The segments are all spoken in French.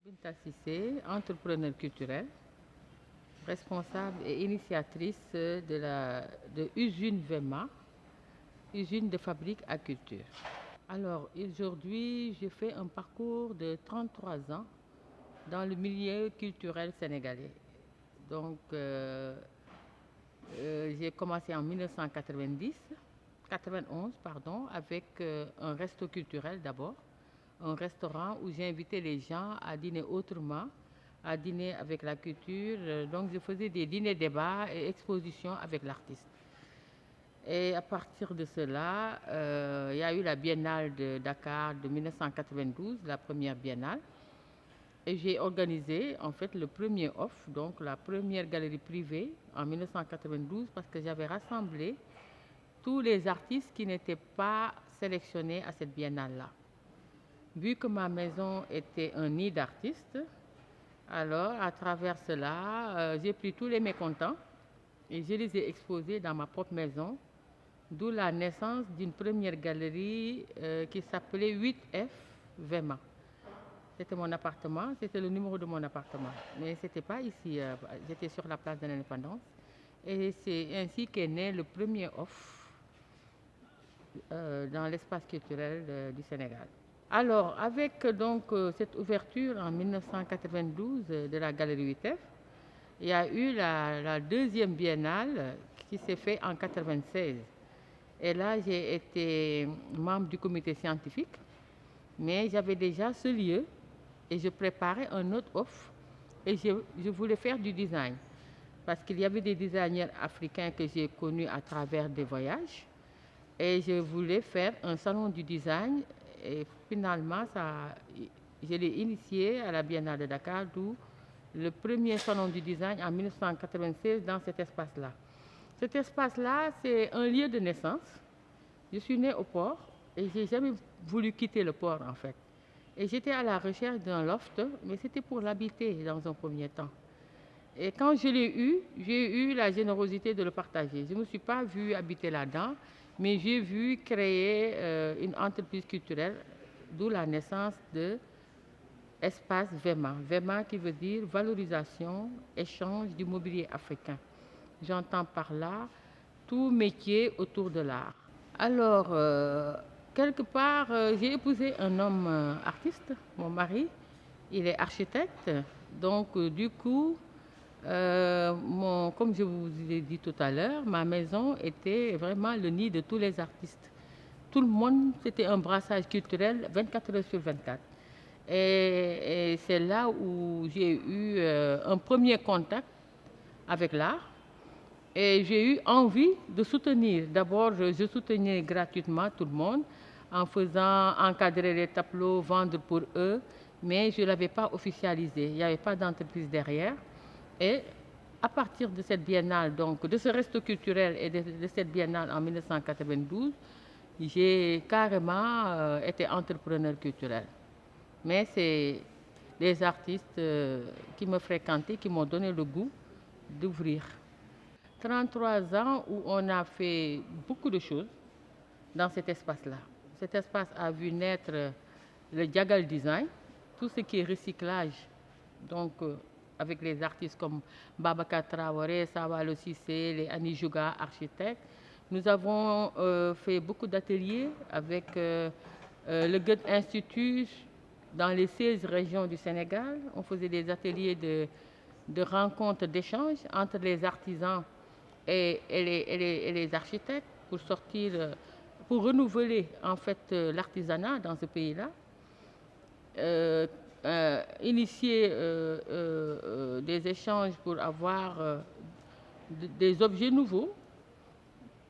Binta Cissé, entrepreneur culturel, responsable et initiatrice de Usine Vema, usine de fabrique à culture. Alors aujourd'hui, je fais un parcours de 33 ans dans le milieu culturel sénégalais. Donc j'ai commencé en 91 pardon, avec un resto culturel d'abord, un restaurant où j'invitais les gens à dîner autrement, à dîner avec la culture. Donc je faisais des dîners débats et expositions avec l'artiste. Et à partir de cela, il y a eu la Biennale de Dakar de 1992, la première biennale. Et j'ai organisé en fait le premier off, donc la première galerie privée en 1992 parce que j'avais rassemblé tous les artistes qui n'étaient pas sélectionnés à cette biennale-là. Vu que ma maison était un nid d'artistes, alors à travers cela, j'ai pris tous les mécontents et je les ai exposés dans ma propre maison, d'où la naissance d'une première galerie qui s'appelait 8F Vema. C'était mon appartement, c'était le numéro de mon appartement. Mais ce n'était pas ici, j'étais sur la place de l'Indépendance. Et c'est ainsi qu'est né le premier off dans l'espace culturel du Sénégal. Alors, avec cette ouverture en 1992 de la Galerie 8F, il y a eu la deuxième biennale qui s'est faite en 1996. Et là, j'ai été membre du comité scientifique, mais j'avais déjà ce lieu et je préparais un autre offre et je voulais faire du design parce qu'il y avait des designers africains que j'ai connus à travers des voyages et je voulais faire un salon du design et finalement je l'ai initié à la Biennale de Dakar, d'où le premier salon du design en 1996 dans cet espace-là. Cet espace-là, c'est un lieu de naissance. Je suis née au port et j'ai jamais voulu quitter le port en fait. Et j'étais à la recherche d'un loft, mais c'était pour l'habiter dans un premier temps. Et quand je l'ai eu, j'ai eu la générosité de le partager. Je ne me suis pas vue habiter là-dedans, mais j'ai vu créer une entreprise culturelle, d'où la naissance de Espace VEMA. VEMA qui veut dire valorisation, échange du mobilier africain. J'entends par là tout métier autour de l'art. Alors, quelque part, j'ai épousé un homme artiste, mon mari. Il est architecte. Donc, du coup, comme je vous ai dit tout à l'heure, ma maison était vraiment le nid de tous les artistes. Tout le monde, c'était un brassage culturel 24 heures sur 24. Et c'est là où j'ai eu un premier contact avec l'art. Et j'ai eu envie de soutenir. D'abord, je soutenais gratuitement tout le monde en faisant encadrer les tableaux, vendre pour eux, mais je ne l'avais pas officialisé. Il n'y avait pas d'entreprise derrière. Et à partir de cette biennale, donc de ce resto culturel et de cette biennale en 1992, j'ai carrément été entrepreneur culturel. Mais c'est les artistes qui me fréquentaient qui m'ont donné le goût d'ouvrir. 33 ans où on a fait beaucoup de choses dans cet espace-là. Cet espace a vu naître le Diagal Design, tout ce qui est recyclage, donc avec les artistes comme Babacar Traoré, Sawalo Cissé, les Annie Jouga, architectes. Nous avons fait beaucoup d'ateliers avec le Goethe Institut dans les 16 régions du Sénégal. On faisait des ateliers de rencontres, d'échanges entre les artisans et les architectes pour sortir, pour renouveler en fait l'artisanat dans ce pays-là, initier des échanges pour avoir des objets nouveaux.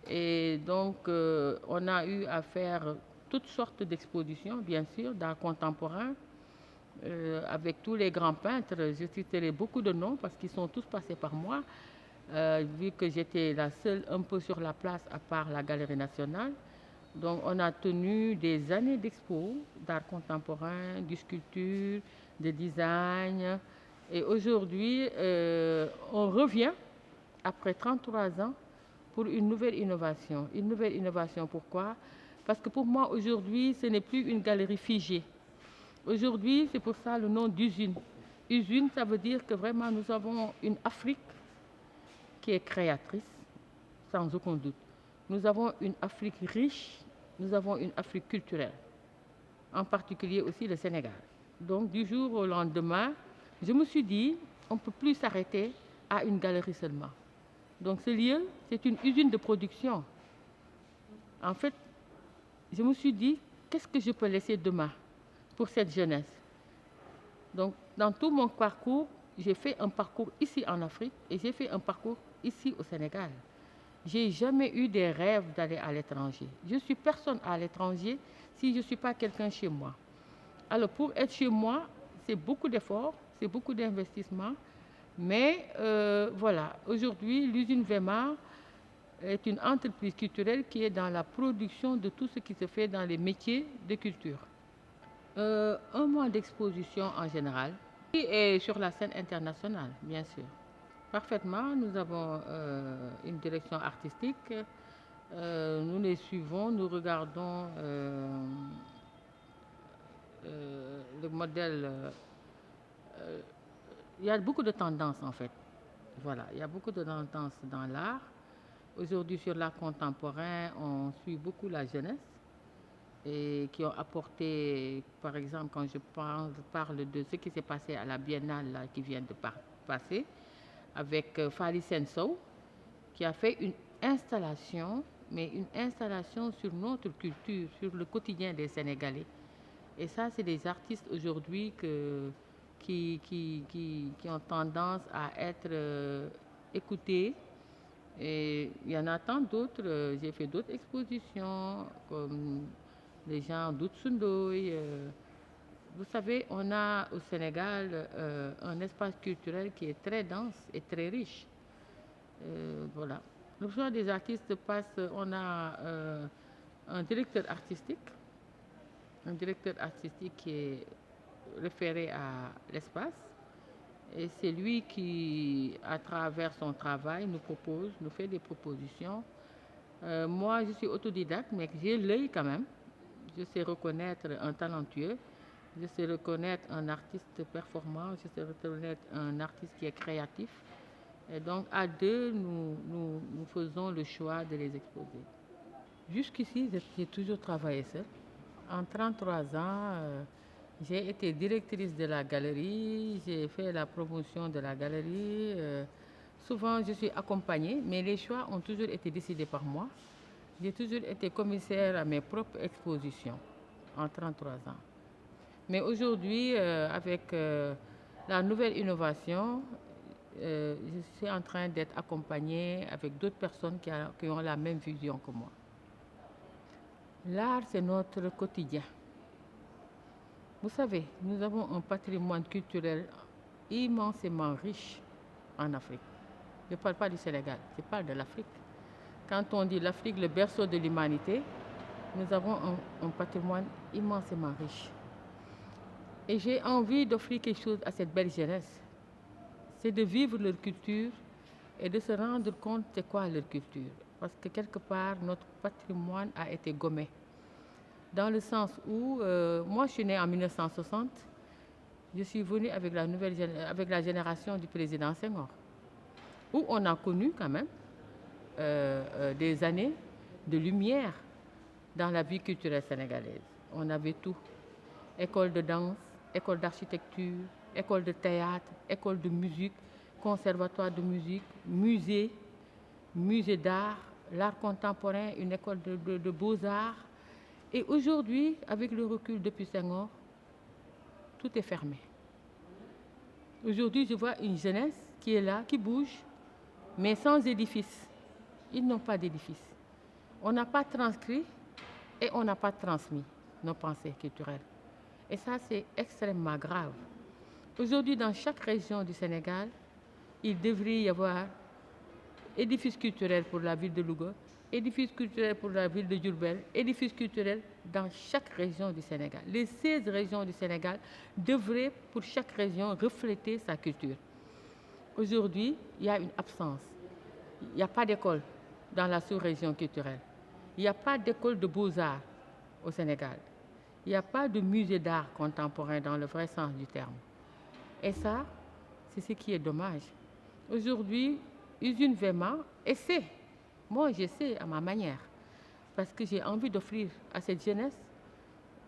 Et donc on a eu à faire toutes sortes d'expositions, bien sûr, d'art contemporain, avec tous les grands peintres. Je citerai beaucoup de noms parce qu'ils sont tous passés par moi. Vu que j'étais la seule un peu sur la place à part la Galerie nationale. Donc on a tenu des années d'expo d'art contemporain, de sculpture, de design. Et aujourd'hui, on revient après 33 ans pour une nouvelle innovation. Une nouvelle innovation, pourquoi? Parce que pour moi, aujourd'hui, ce n'est plus une galerie figée. Aujourd'hui, c'est pour ça le nom d'usine. Usine, ça veut dire que vraiment nous avons une Afrique qui est créatrice, sans aucun doute. Nous avons une Afrique riche, nous avons une Afrique culturelle, en particulier aussi le Sénégal. Donc du jour au lendemain, je me suis dit, on ne peut plus s'arrêter à une galerie seulement. Donc ce lieu, c'est une usine de production. En fait, je me suis dit, qu'est-ce que je peux laisser demain pour cette jeunesse? Donc dans tout mon parcours, j'ai fait un parcours ici en Afrique et j'ai fait un parcours ici au Sénégal. J'ai jamais eu des rêves d'aller à l'étranger. Je suis personne à l'étranger si je ne suis pas quelqu'un chez moi. Alors pour être chez moi, c'est beaucoup d'efforts, c'est beaucoup d'investissements. Mais voilà, aujourd'hui, l'usine Weimar est une entreprise culturelle qui est dans la production de tout ce qui se fait dans les métiers de culture. Un mois d'exposition en général et sur la scène internationale, bien sûr. Parfaitement, nous avons une direction artistique. Nous les suivons, nous regardons le modèle. Il y a beaucoup de tendances en fait. Voilà, il y a beaucoup de tendances dans l'art. Aujourd'hui, sur l'art contemporain, on suit beaucoup la jeunesse et qui ont apporté, par exemple, quand je parle de ce qui s'est passé à la Biennale là, qui vient de passer, avec Fally Senso, qui a fait une installation, mais une installation sur notre culture, sur le quotidien des Sénégalais. Et ça, c'est des artistes aujourd'hui qui ont tendance à être écoutés. Et il y en a tant d'autres. J'ai fait d'autres expositions, comme les gens d'Outsundoy. Vous savez, on a au Sénégal un espace culturel qui est très dense et très riche. Voilà. Le choix des artistes passe, on a un directeur artistique qui est référé à l'espace. Et c'est lui qui, à travers son travail, nous fait des propositions. Moi, je suis autodidacte, mais j'ai l'œil quand même. Je sais reconnaître un talentueux, je sais reconnaître un artiste performant, je sais reconnaître un artiste qui est créatif. Et donc, à deux, nous faisons le choix de les exposer. Jusqu'ici, j'ai toujours travaillé seule. En 33 ans, j'ai été directrice de la galerie, j'ai fait la promotion de la galerie. Souvent, je suis accompagnée, mais les choix ont toujours été décidés par moi. J'ai toujours été commissaire à mes propres expositions en 33 ans. Mais aujourd'hui, avec la nouvelle innovation, je suis en train d'être accompagnée avec d'autres personnes qui ont la même vision que moi. L'art, c'est notre quotidien. Vous savez, nous avons un patrimoine culturel immensément riche en Afrique. Je ne parle pas du Sénégal, je parle de l'Afrique. Quand on dit l'Afrique, le berceau de l'humanité, nous avons un patrimoine immensément riche. Et j'ai envie d'offrir quelque chose à cette belle jeunesse. C'est de vivre leur culture et de se rendre compte c'est quoi leur culture. Parce que quelque part, notre patrimoine a été gommé. Dans le sens où, moi je suis née en 1960, je suis venue avec la génération du président Senghor, où on a connu quand même des années de lumière dans la vie culturelle sénégalaise. On avait tout. École de danse, école d'architecture, école de théâtre, école de musique, conservatoire de musique, musée d'art, l'art contemporain, une école de beaux-arts. Et aujourd'hui, avec le recul depuis Senghor, tout est fermé. Aujourd'hui, je vois une jeunesse qui est là, qui bouge, mais sans édifice. Ils n'ont pas d'édifice. On n'a pas transcrit et on n'a pas transmis nos pensées culturelles. Et ça, c'est extrêmement grave. Aujourd'hui, dans chaque région du Sénégal, il devrait y avoir édifice culturel pour la ville de Louga, édifice culturel pour la ville de Diourbel, édifice culturel dans chaque région du Sénégal. Les 16 régions du Sénégal devraient, pour chaque région, refléter sa culture. Aujourd'hui, il y a une absence. Il n'y a pas d'école dans la sous-région culturelle. Il n'y a pas d'école de beaux-arts au Sénégal. Il n'y a pas de musée d'art contemporain dans le vrai sens du terme. Et ça, c'est ce qui est dommage. Aujourd'hui, Usine Vema essaie, moi j'essaie à ma manière, parce que j'ai envie d'offrir à cette jeunesse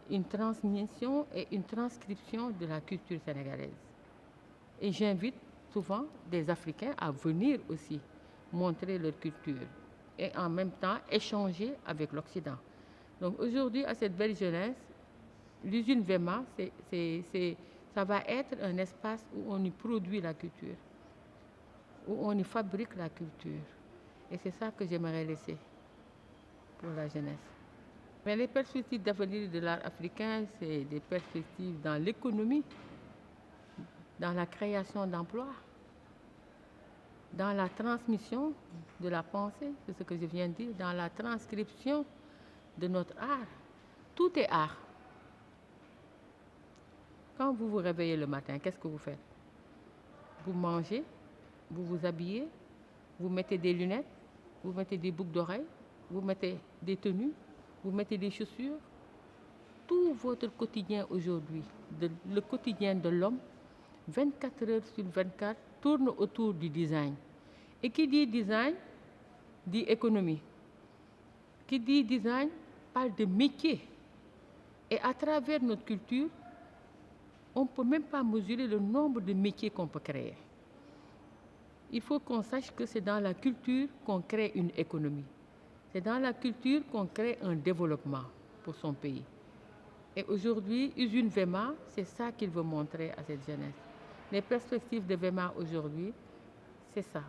une transmission et une transcription de la culture sénégalaise. Et j'invite souvent des Africains à venir aussi montrer leur culture et en même temps échanger avec l'Occident. Donc aujourd'hui, à cette belle jeunesse, l'usine Vema, ça va être un espace où on y produit la culture, où on y fabrique la culture. Et c'est ça que j'aimerais laisser pour la jeunesse. Mais les perspectives d'avenir de l'art africain, c'est des perspectives dans l'économie, dans la création d'emplois, dans la transmission de la pensée, c'est ce que je viens de dire, dans la transcription de notre art. Tout est art. Quand vous vous réveillez le matin, qu'est-ce que vous faites? Vous mangez, vous vous habillez, vous mettez des lunettes, vous mettez des boucles d'oreilles, vous mettez des tenues, vous mettez des chaussures. Tout votre quotidien aujourd'hui, le quotidien de l'homme, 24 heures sur 24, tourne autour du design. Et qui dit design, dit économie. Qui dit design, parle de métier. Et à travers notre culture, on ne peut même pas mesurer le nombre de métiers qu'on peut créer. Il faut qu'on sache que c'est dans la culture qu'on crée une économie. C'est dans la culture qu'on crée un développement pour son pays. Et aujourd'hui, Usine Vema, c'est ça qu'il veut montrer à cette jeunesse. Les perspectives de Vema aujourd'hui, c'est ça.